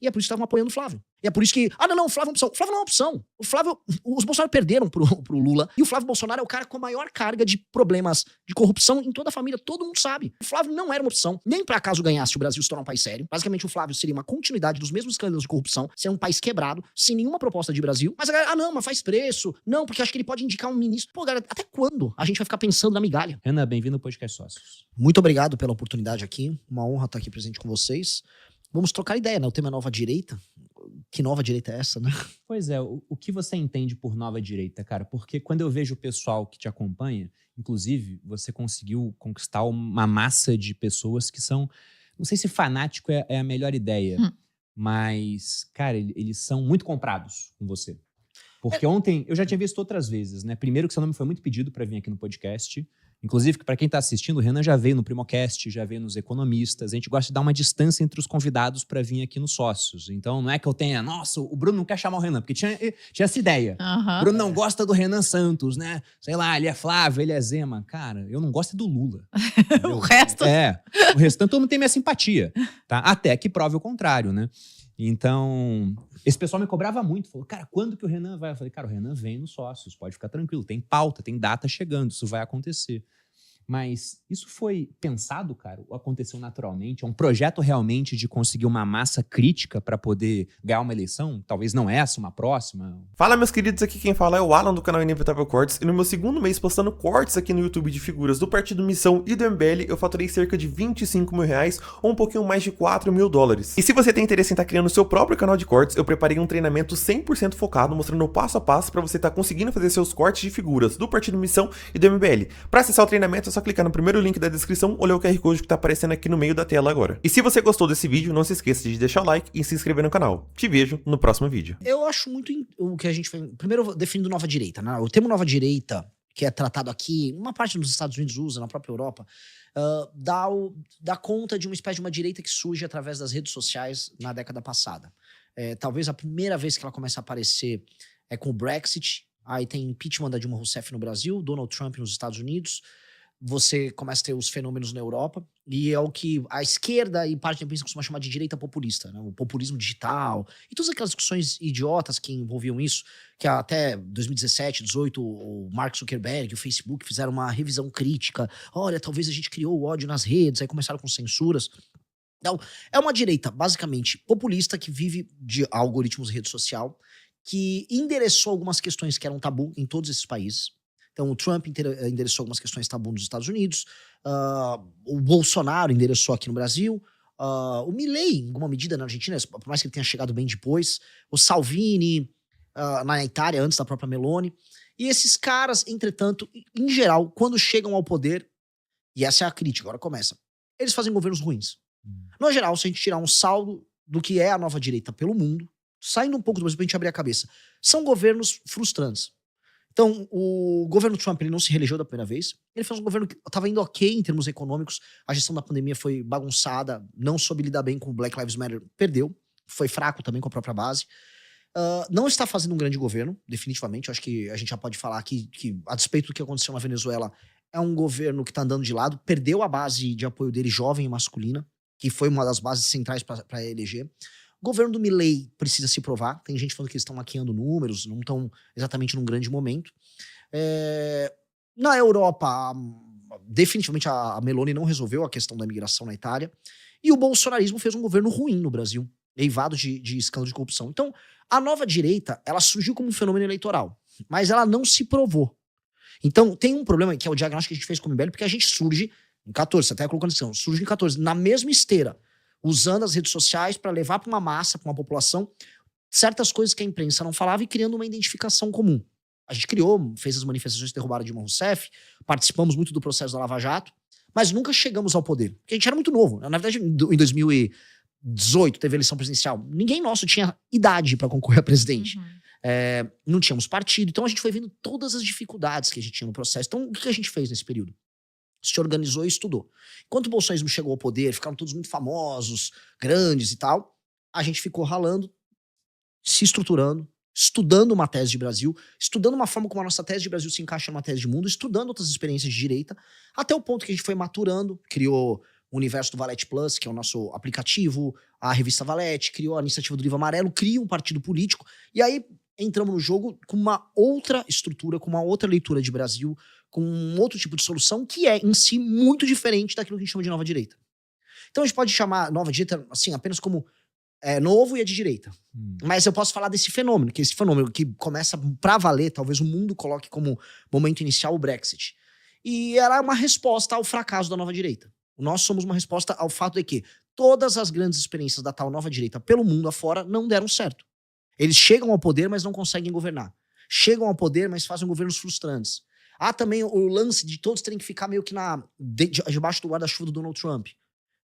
E é por isso que estavam apoiando o Flávio. E é por isso que, não, o Flávio é uma opção. O Flávio não é uma opção. O Flávio, os Bolsonaro perderam pro Lula. E o Flávio Bolsonaro é o cara com a maior carga de problemas de corrupção em toda a família. Todo mundo sabe. O Flávio não era uma opção. Nem pra caso ganhasse o Brasil se tornar um país sério. Basicamente, o Flávio seria uma continuidade dos mesmos escândalos de corrupção. Seria um país quebrado, sem nenhuma proposta de Brasil. Mas a galera, não, mas faz preço. Não, porque acho que ele pode indicar um ministro. Pô, galera, até quando a gente vai ficar pensando na migalha? Renan, bem-vindo ao Podcast Sócios. Muito obrigado pela oportunidade aqui. Uma honra estar aqui presente com vocês. Vamos trocar ideia, né? O tema é nova direita. Que nova direita é essa, né? Pois é, o que você entende por nova direita, cara? Porque quando eu vejo o pessoal que te acompanha, inclusive, você conseguiu conquistar uma massa de pessoas que são... Não sei se fanático é a melhor ideia, mas, cara, eles são muito comprados com você. Porque ontem, eu já tinha visto outras vezes, né? Primeiro que seu nome foi muito pedido para vir aqui no podcast. Inclusive, para quem está assistindo, o Renan já veio no Primocast, já veio nos Economistas. A gente gosta de dar uma distância entre os convidados para vir aqui nos Sócios. Então, não é que eu tenha... Nossa, o Bruno não quer chamar o Renan, porque tinha essa ideia. O Bruno não gosta do Renan Santos, né? Sei lá, ele é Flávio, ele é Zema. Cara, eu não gosto do Lula. O resto... O restante todo mundo tem minha simpatia, tá? Até que prove o contrário, né? Então, esse pessoal me cobrava muito. Falou, cara, quando que o Renan vai? Eu falei, cara, o Renan vem nos Sócios, pode ficar tranquilo. Tem pauta, tem data chegando, isso vai acontecer. Mas isso foi pensado, cara? Ou aconteceu naturalmente? É um projeto realmente de conseguir uma massa crítica para poder ganhar uma eleição? Talvez não essa, uma próxima? Fala, meus queridos, aqui quem fala é o Alan do canal Inevitável Cortes. E no meu segundo mês postando cortes aqui no YouTube de figuras do Partido Missão e do MBL, eu faturei cerca de R$25 mil, ou um pouquinho mais de $4 mil. E se você tem interesse em estar criando o seu próprio canal de cortes, eu preparei um treinamento 100% focado, mostrando o passo a passo para você estar conseguindo fazer seus cortes de figuras do Partido Missão e do MBL. Para acessar o treinamento, é só clicar no primeiro link da descrição ou ler o QR Code que tá aparecendo aqui no meio da tela agora. E se você gostou desse vídeo, não se esqueça de deixar o like e se inscrever no canal. Te vejo no próximo vídeo. Eu acho muito o que a gente foi... Primeiro, definindo nova direita, né? O termo nova direita, que é tratado aqui, uma parte dos Estados Unidos usa, na própria Europa, dá conta de uma espécie de uma direita que surge através das redes sociais na década passada. Talvez a primeira vez que ela começa a aparecer é com o Brexit. Aí tem impeachment da Dilma Rousseff no Brasil, Donald Trump nos Estados Unidos. Você começa a ter os fenômenos na Europa, e é o que a esquerda e parte da imprensa costuma chamar de direita populista, né? O populismo digital, e todas aquelas discussões idiotas que envolviam isso, que até 2017, 2018, o Mark Zuckerberg e o Facebook fizeram uma revisão crítica. Olha, talvez a gente criou o ódio nas redes, aí começaram com censuras. Então, é uma direita, basicamente, populista, que vive de algoritmos de rede social, que endereçou algumas questões que eram tabu em todos esses países. Então, o Trump endereçou algumas questões tabu nos Estados Unidos, o Bolsonaro endereçou aqui no Brasil, o Milei, em alguma medida, na Argentina, por mais que ele tenha chegado bem depois, o Salvini, na Itália, antes da própria Meloni. E esses caras, entretanto, em geral, quando chegam ao poder, e essa é a crítica, agora começa, eles fazem governos ruins. No geral, se a gente tirar um saldo do que é a nova direita pelo mundo, saindo um pouco do Brasil pra gente abrir a cabeça, são governos frustrantes. Então, o governo Trump, ele não se reelegeu da primeira vez. Ele fez um governo que estava indo ok em termos econômicos. A gestão da pandemia foi bagunçada, não soube lidar bem com o Black Lives Matter, perdeu. Foi fraco também com a própria base. Não está fazendo um grande governo, definitivamente. Eu acho que a gente já pode falar aqui que, a despeito do que aconteceu na Venezuela, é um governo que está andando de lado. Perdeu a base de apoio dele jovem e masculina, que foi uma das bases centrais para eleger. O governo do Milei precisa se provar. Tem gente falando que eles estão maquiando números, não estão exatamente num grande momento. Na Europa, definitivamente a Meloni não resolveu a questão da imigração na Itália. E o bolsonarismo fez um governo ruim no Brasil, eivado de escândalo de corrupção. Então, a nova direita, ela surgiu como um fenômeno eleitoral, mas ela não se provou. Então, tem um problema que é o diagnóstico que a gente fez com o MBL, porque a gente surge em 14, você até colocou na descrição, surge em 14, na mesma esteira, usando as redes sociais para levar para uma massa, para uma população, certas coisas que a imprensa não falava e criando uma identificação comum. A gente criou, fez as manifestações que derrubaram Dilma Rousseff, participamos muito do processo da Lava Jato, mas nunca chegamos ao poder, porque a gente era muito novo. Na verdade, em 2018 teve eleição presidencial. Ninguém nosso tinha idade para concorrer a presidente. Não tínhamos partido, então a gente foi vendo todas as dificuldades que a gente tinha no processo. Então, o que a gente fez nesse período? Se organizou e estudou. Enquanto o bolsonarismo chegou ao poder, ficaram todos muito famosos, grandes e tal, a gente ficou ralando, se estruturando, estudando uma tese de Brasil, estudando uma forma como a nossa tese de Brasil se encaixa numa tese de mundo, estudando outras experiências de direita, até o ponto que a gente foi maturando, criou o universo do Valete Plus, que é o nosso aplicativo, a revista Valete, criou a iniciativa do Livro Amarelo, cria um partido político, e aí entramos no jogo com uma outra estrutura, com uma outra leitura de Brasil, com um outro tipo de solução, que é, em si, muito diferente daquilo que a gente chama de nova direita. Então a gente pode chamar nova direita, assim, apenas como novo e é de direita. Mas eu posso falar desse fenômeno, que é esse fenômeno que começa pra valer, talvez o mundo coloque como momento inicial o Brexit. E era uma resposta ao fracasso da nova direita. Nós somos uma resposta ao fato de que todas as grandes experiências da tal nova direita pelo mundo afora não deram certo. Eles chegam ao poder, mas não conseguem governar. Chegam ao poder, mas fazem governos frustrantes. Há também o lance de todos terem que ficar meio que debaixo do guarda-chuva do Donald Trump.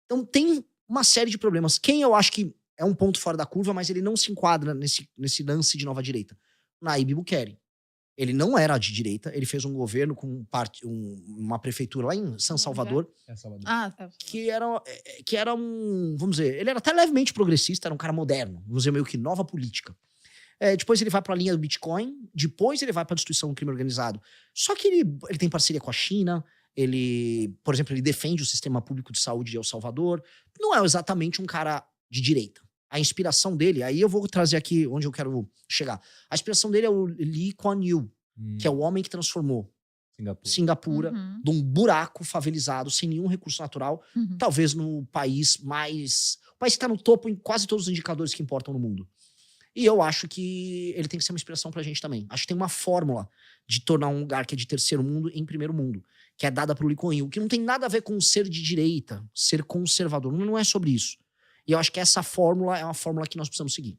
Então tem uma série de problemas. Quem eu acho que é um ponto fora da curva, mas ele não se enquadra nesse lance de nova direita? Nayib Bukele. Ele não era de direita, ele fez um governo com uma prefeitura lá em San Salvador, que era um, vamos dizer, ele era até levemente progressista, era um cara moderno, vamos dizer, meio que nova política. Depois ele vai para a linha do Bitcoin, depois ele vai para a destruição do crime organizado. Só que ele tem parceria com a China, por exemplo, ele defende o sistema público de saúde de El Salvador. Não é exatamente um cara de direita. A inspiração dele, aí eu vou trazer aqui onde eu quero chegar. A inspiração dele é o Lee Kuan Yew, que é o homem que transformou Singapura de um buraco favelizado, sem nenhum recurso natural, talvez no país mais... O país que está no topo em quase todos os indicadores que importam no mundo. E eu acho que ele tem que ser uma inspiração pra gente também. Acho que tem uma fórmula de tornar um lugar que é de terceiro mundo em primeiro mundo, que é dada pro Lee Kuan Yew, que não tem nada a ver com ser de direita, ser conservador. Não é sobre isso. E eu acho que essa fórmula é uma fórmula que nós precisamos seguir.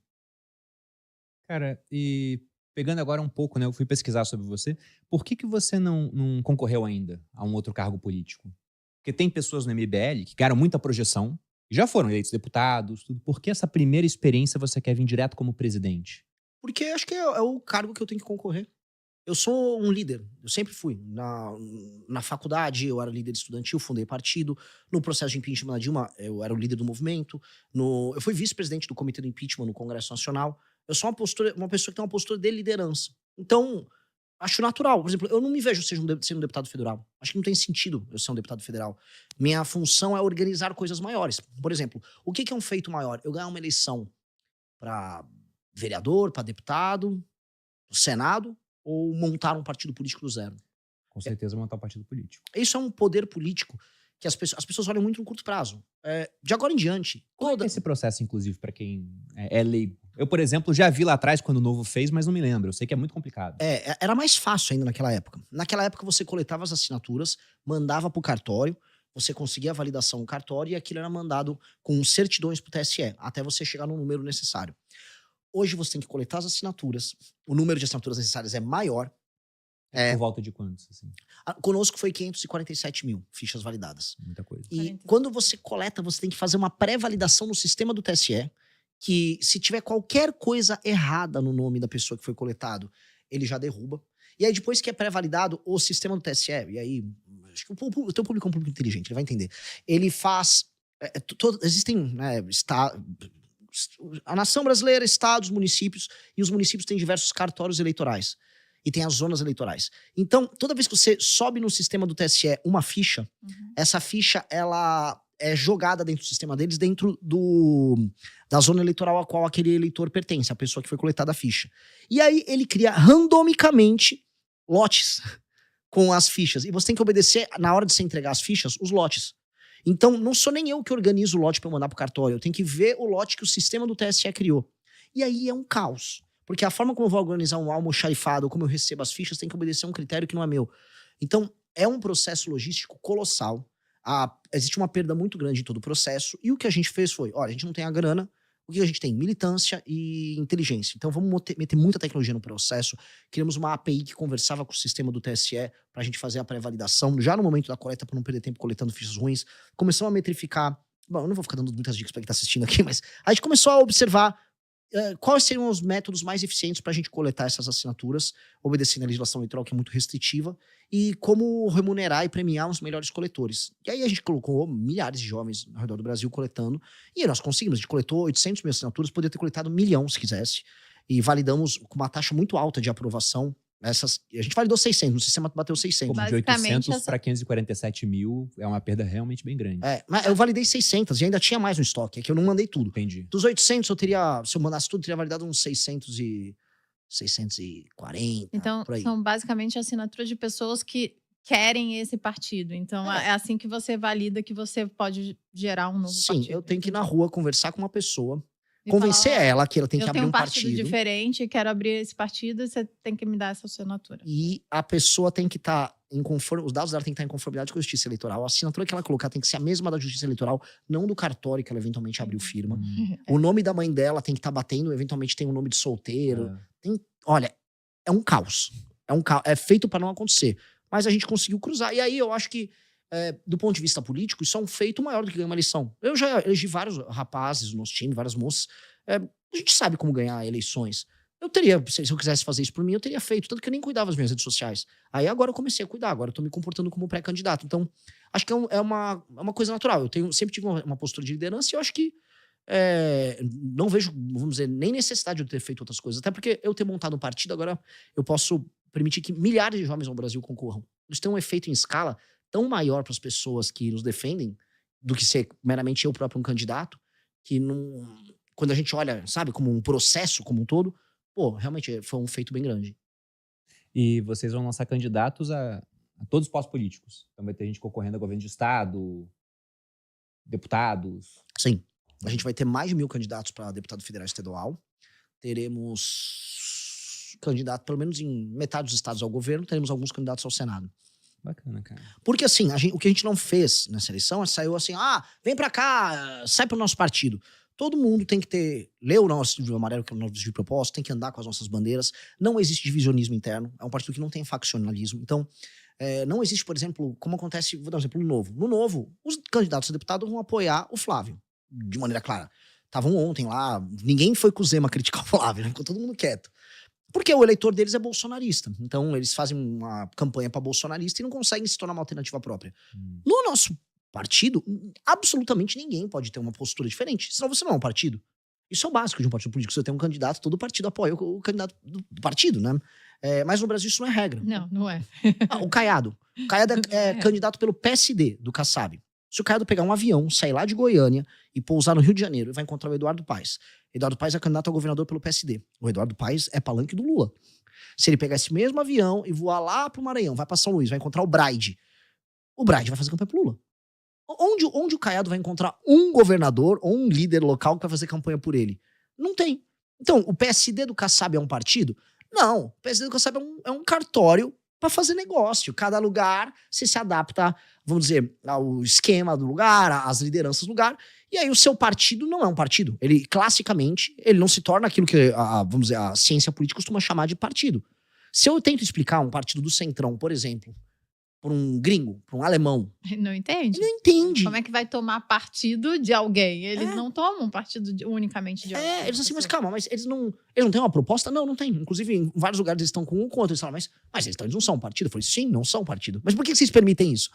Cara, e pegando agora um pouco, né? Eu fui pesquisar sobre você. Por que você não concorreu ainda a um outro cargo político? Porque tem pessoas no MBL que ganharam muita projeção, já foram eleitos deputados, tudo. Por que essa primeira experiência você quer vir direto como presidente? Porque acho que é o cargo que eu tenho que concorrer. Eu sou um líder, eu sempre fui. Na faculdade, eu era líder estudantil, fundei partido. No processo de impeachment da Dilma, eu era o líder do movimento. Eu fui vice-presidente do Comitê do Impeachment no Congresso Nacional. Eu sou uma pessoa que tem uma postura de liderança. Então, acho natural. Por exemplo, eu não me vejo sendo um deputado federal. Acho que não tem sentido eu ser um deputado federal. Minha função é organizar coisas maiores. Por exemplo, o que é um feito maior? Eu ganhar uma eleição para vereador, para deputado, pro Senado, ou montar um partido político do zero. Com certeza montar um partido político. Isso é um poder político que as pessoas olham muito no curto prazo. De agora em diante... Como é esse processo, inclusive, para quem é leigo? Eu, por exemplo, já vi lá atrás quando o Novo fez, mas não me lembro. Eu sei que é muito complicado. Era mais fácil ainda naquela época. Naquela época você coletava as assinaturas, mandava pro cartório, você conseguia a validação no cartório e aquilo era mandado com certidões pro TSE, até você chegar no número necessário. Hoje você tem que coletar as assinaturas, o número de assinaturas necessárias é maior. Por volta de quantos, assim? Conosco foi 547 mil fichas validadas. Muita coisa. E quando você coleta, você tem que fazer uma pré-validação no sistema do TSE, que se tiver qualquer coisa errada no nome da pessoa que foi coletado, ele já derruba. E aí depois que é pré-validado, o sistema do TSE, e aí, acho que o teu público é um público inteligente, ele vai entender. Ele faz... existem a nação brasileira, estados, municípios, e os municípios têm diversos cartórios eleitorais. E tem as zonas eleitorais. Então, toda vez que você sobe no sistema do TSE uma ficha, essa ficha, ela é jogada dentro do sistema deles, dentro da zona eleitoral a qual aquele eleitor pertence, a pessoa que foi coletada a ficha. E aí, ele cria randomicamente lotes com as fichas. E você tem que obedecer, na hora de você entregar as fichas, os lotes. Então, não sou nem eu que organizo o lote para mandar pro cartório. Eu tenho que ver o lote que o sistema do TSE criou. E aí é um caos. Porque a forma como eu vou organizar um almoxarifado ou como eu recebo as fichas tem que obedecer a um critério que não é meu. Então, é um processo logístico colossal. Existe uma perda muito grande em todo o processo. E o que a gente fez foi, olha, a gente não tem a grana, o que a gente tem? Militância e inteligência. Então vamos meter muita tecnologia no processo. Criamos uma API que conversava com o sistema do TSE pra gente fazer a pré-validação, já no momento da coleta, pra não perder tempo coletando fichas ruins. Começamos a metrificar... Bom, eu não vou ficar dando muitas dicas pra quem tá assistindo aqui, mas a gente começou a observar quais seriam os métodos mais eficientes pra gente coletar essas assinaturas, obedecendo a legislação eleitoral, que é muito restritiva, e como remunerar e premiar os melhores coletores. E aí a gente colocou milhares de jovens ao redor do Brasil coletando, e nós conseguimos. A gente coletou 800 mil assinaturas, poderia ter coletado 1 milhão se quisesse, e validamos com uma taxa muito alta de aprovação. A gente validou 600, no sistema bateu 600. Como de 800 para 547 mil é uma perda realmente bem grande. Mas eu validei 600 e ainda tinha mais no estoque, é que eu não mandei tudo. Entendi. Dos 800, se eu mandasse tudo, eu teria validado uns 640. Então, por aí. são basicamente assinaturas de pessoas que querem esse partido. Então, é assim que você valida que você pode gerar um novo partido. Sim, eu tenho que ir na rua conversar com uma pessoa, E convencer falar, ó, ela que ela tem que eu abrir tenho um partido. diferente, quero abrir esse partido, você tem que me dar essa assinatura. E a pessoa tem que estar em conformidade, os dados dela tem que estar em conformidade com a Justiça Eleitoral. A assinatura que ela colocar tem que ser a mesma da Justiça Eleitoral, não do cartório que ela eventualmente abriu firma. O nome da mãe dela tem que estar batendo, eventualmente tem um nome de solteiro. Olha, é um caos. É feito para não acontecer. Mas a gente conseguiu cruzar. E aí eu acho que, do ponto de vista político, isso é um feito maior do que ganhar uma eleição. Eu já elegi vários rapazes no nosso time, várias moças. A gente sabe como ganhar eleições. Eu teria, se eu quisesse fazer isso por mim, eu teria feito. Tanto que eu nem cuidava das minhas redes sociais. Aí agora eu comecei a cuidar. Agora eu tô me comportando como pré-candidato. Então, acho que é uma coisa natural. Eu sempre tive uma postura de liderança e eu acho que não vejo, vamos dizer, nem necessidade de eu ter feito outras coisas. Até porque eu ter montado um partido, agora eu posso permitir que milhares de jovens no Brasil concorram. Isso tem um efeito em escala tão maior para as pessoas que nos defendem do que ser meramente eu próprio um candidato, que não, quando a gente olha, sabe, como um processo como um todo, realmente foi um feito bem grande. E vocês vão lançar candidatos a todos os postos políticos. Então vai ter gente concorrendo a governo de estado, deputados. Sim. A gente vai ter mais de 1.000 candidatos para deputado federal e estadual. Teremos candidato, pelo menos em metade dos estados ao governo, teremos alguns candidatos ao Senado. Bacana, cara. Porque assim, o que a gente não fez nessa eleição, saiu assim, vem pra cá, sai pro nosso partido. Todo mundo tem que ler o nosso livro amarelo, que é o nosso livro de propósito, tem que andar com as nossas bandeiras. Não existe divisionismo interno, é um partido que não tem faccionalismo. Então, não existe, por exemplo, como acontece, vou dar um exemplo, no Novo. No Novo, os candidatos a deputado vão apoiar o Flávio, de maneira clara. Estavam ontem lá, ninguém foi com o Zema criticar o Flávio, né? Ficou todo mundo quieto. Porque o eleitor deles é bolsonarista. Então, eles fazem uma campanha para bolsonarista e não conseguem se tornar uma alternativa própria. No nosso partido, absolutamente ninguém pode ter uma postura diferente. Senão você não é um partido. Isso é o básico de um partido político. Você tem um candidato, todo partido apoia o candidato do partido, né? Mas no Brasil isso não é regra. Não, não é. O Caiado. O Caiado é candidato pelo PSD, do Kassab. Se o Caiado pegar um avião, sair lá de Goiânia e pousar no Rio de Janeiro, ele vai encontrar o Eduardo Paes. Eduardo Paes é candidato a governador pelo PSD. O Eduardo Paes é palanque do Lula. Se ele pegar esse mesmo avião e voar lá pro Maranhão, vai pra São Luís, vai encontrar o Braide. O Braide vai fazer campanha pro Lula. Onde o Caiado vai encontrar um governador ou um líder local que vai fazer campanha por ele? Não tem. Então, o PSD do Kassab é um partido? Não. O PSD do Kassab é um cartório para fazer negócio. Cada lugar se adapta, vamos dizer, ao esquema do lugar, às lideranças do lugar. E aí o seu partido não é um partido. Ele, classicamente, ele não se torna aquilo que, vamos dizer, a ciência política costuma chamar de partido. Se eu tento explicar um partido do Centrão, por exemplo, por um gringo, por um alemão... Não entende? Ele não entende. Como é que vai tomar partido de alguém? Eles não tomam partido unicamente de alguém. Eles assim, mas calma, mas eles não têm uma proposta? Não tem. Inclusive, em vários lugares eles estão com um contra. Eles falam, mas eles não são um partido? Eu falei, sim, não são um partido. Mas por que vocês permitem isso?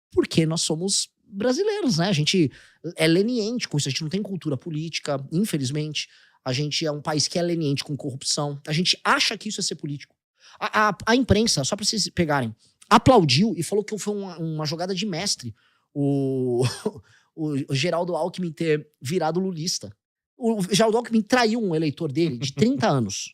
Porque nós somos brasileiros, né? A gente é leniente com isso. A gente não tem cultura política, infelizmente. A gente é um país que é leniente com corrupção. A gente acha que isso é ser político. A imprensa, só pra vocês pegarem, aplaudiu e falou que foi uma jogada de mestre o Geraldo Alckmin ter virado lulista. O Geraldo Alckmin traiu um eleitor dele de 30 anos.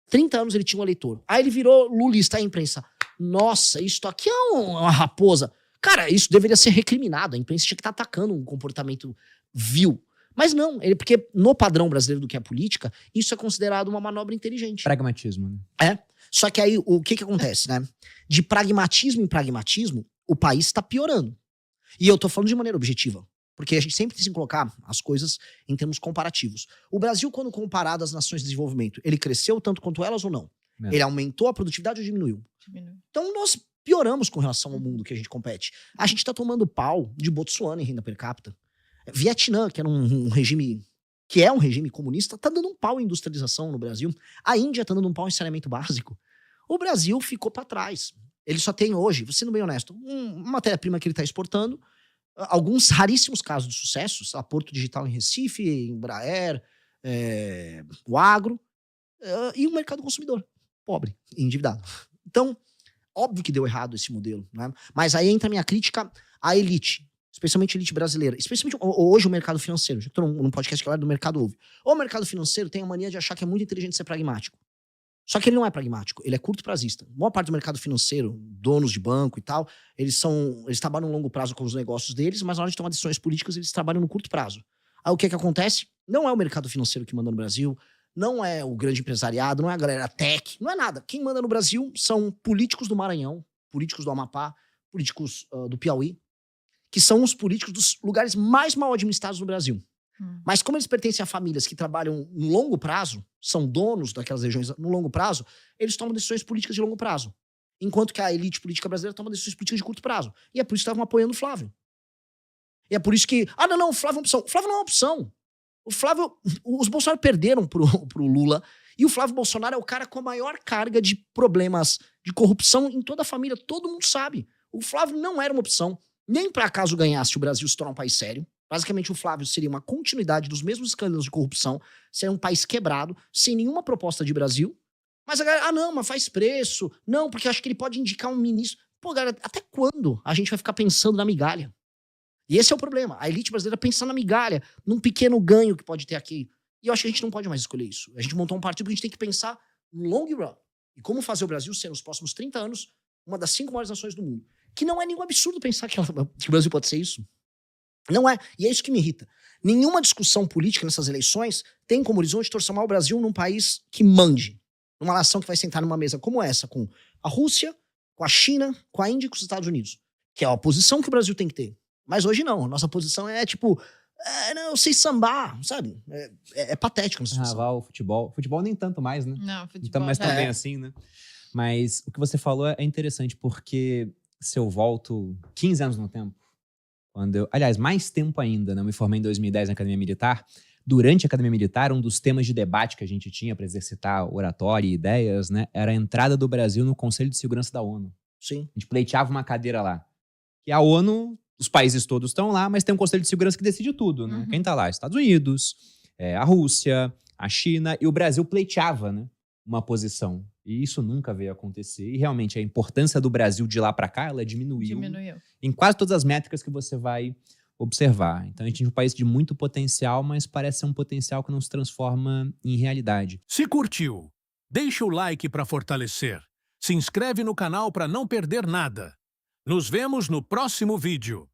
30 anos ele tinha um eleitor. Aí ele virou lulista. A imprensa, nossa, isso aqui é uma raposa. Cara, isso deveria ser recriminado. A imprensa tinha que estar atacando um comportamento vil. Mas não, porque no padrão brasileiro do que é política, isso é considerado uma manobra inteligente. Pragmatismo, né? Só que aí, o que acontece, né? De pragmatismo em pragmatismo, o país está piorando. E eu tô falando de maneira objetiva. Porque a gente sempre tem que colocar as coisas em termos comparativos. O Brasil, quando comparado às nações de desenvolvimento, ele cresceu tanto quanto elas ou não? Ele aumentou a produtividade ou diminuiu? Então nós pioramos com relação ao mundo que a gente compete. A gente tá tomando pau de Botsuana em renda per capita. Vietnã, que era um regime... que é um regime comunista, tá dando um pau em industrialização no Brasil. A Índia tá dando um pau em saneamento básico. O Brasil ficou para trás. Ele só tem hoje, sendo bem honesto, uma matéria-prima que ele tá exportando, alguns raríssimos casos de sucesso, Porto Digital em Recife, Embraer, o agro, e o mercado consumidor. pobre, endividado. Então, óbvio que deu errado esse modelo, né? Mas aí entra a minha crítica à elite, especialmente a elite brasileira, especialmente hoje o mercado financeiro, já que eu tô num podcast que é do mercado ouve. O mercado financeiro tem a mania de achar que é muito inteligente ser pragmático. Só que ele não é pragmático, ele é curto prazista. A maior parte do mercado financeiro, donos de banco e tal, eles trabalham no longo prazo com os negócios deles, mas na hora de tomar decisões políticas eles trabalham no curto prazo. Aí o que acontece? Não é o mercado financeiro que manda no Brasil, não é o grande empresariado, não é a galera tech, não é nada. Quem manda no Brasil são políticos do Maranhão, políticos do Amapá, políticos do Piauí, que são os políticos dos lugares mais mal administrados no Brasil. Mas como eles pertencem a famílias que trabalham no longo prazo, são donos daquelas regiões no longo prazo, eles tomam decisões políticas de longo prazo. Enquanto que a elite política brasileira toma decisões políticas de curto prazo. E é por isso que estavam apoiando o Flávio. E é por isso que... não, o Flávio é uma opção. O Flávio não é uma opção. O Flávio... Os Bolsonaro perderam pro Lula. E o Flávio Bolsonaro é o cara com a maior carga de problemas de corrupção em toda a família. Todo mundo sabe. O Flávio não era uma opção. Nem para caso ganhasse o Brasil se tornar um país sério. Basicamente, o Flávio seria uma continuidade dos mesmos escândalos de corrupção, seria um país quebrado, sem nenhuma proposta de Brasil. Mas a galera, não, mas faz preço. Não, porque acho que ele pode indicar um ministro. Pô, galera, até quando a gente vai ficar pensando na migalha? E esse é o problema. A elite brasileira pensa na migalha, num pequeno ganho que pode ter aqui. E eu acho que a gente não pode mais escolher isso. A gente montou um partido que a gente tem que pensar no long run. E como fazer o Brasil ser, nos próximos 30 anos, uma das 5 maiores nações do mundo. Que não é nenhum absurdo pensar que o Brasil pode ser isso. Não é. E é isso que me irrita. Nenhuma discussão política nessas eleições tem como horizonte transformar o Brasil num país que mande. Numa nação que vai sentar numa mesa como essa, com a Rússia, com a China, com a Índia e com os Estados Unidos. Que é a posição que o Brasil tem que ter. Mas hoje não. Nossa posição é tipo... não, eu sei sambar, sabe? É patético. Carnaval, futebol. Futebol nem tanto mais, né? Não, futebol. Então, mas também assim, né? Mas o que você falou é interessante, porque se eu volto 15 anos no tempo, aliás, mais tempo ainda, né? Eu me formei em 2010 na Academia Militar. Durante a Academia Militar, um dos temas de debate que a gente tinha para exercitar oratória e ideias, né, era a entrada do Brasil no Conselho de Segurança da ONU. Sim. A gente pleiteava uma cadeira lá. E a ONU, os países todos estão lá, mas tem um Conselho de Segurança que decide tudo, né? Quem tá lá? Estados Unidos, a Rússia, a China, e o Brasil pleiteava, né, uma posição. E isso nunca veio a acontecer. E realmente a importância do Brasil de lá para cá, ela diminuiu em quase todas as métricas que você vai observar. Então a gente é um país de muito potencial, mas parece ser um potencial que não se transforma em realidade. Se curtiu, deixa o like para fortalecer. Se inscreve no canal para não perder nada. Nos vemos no próximo vídeo.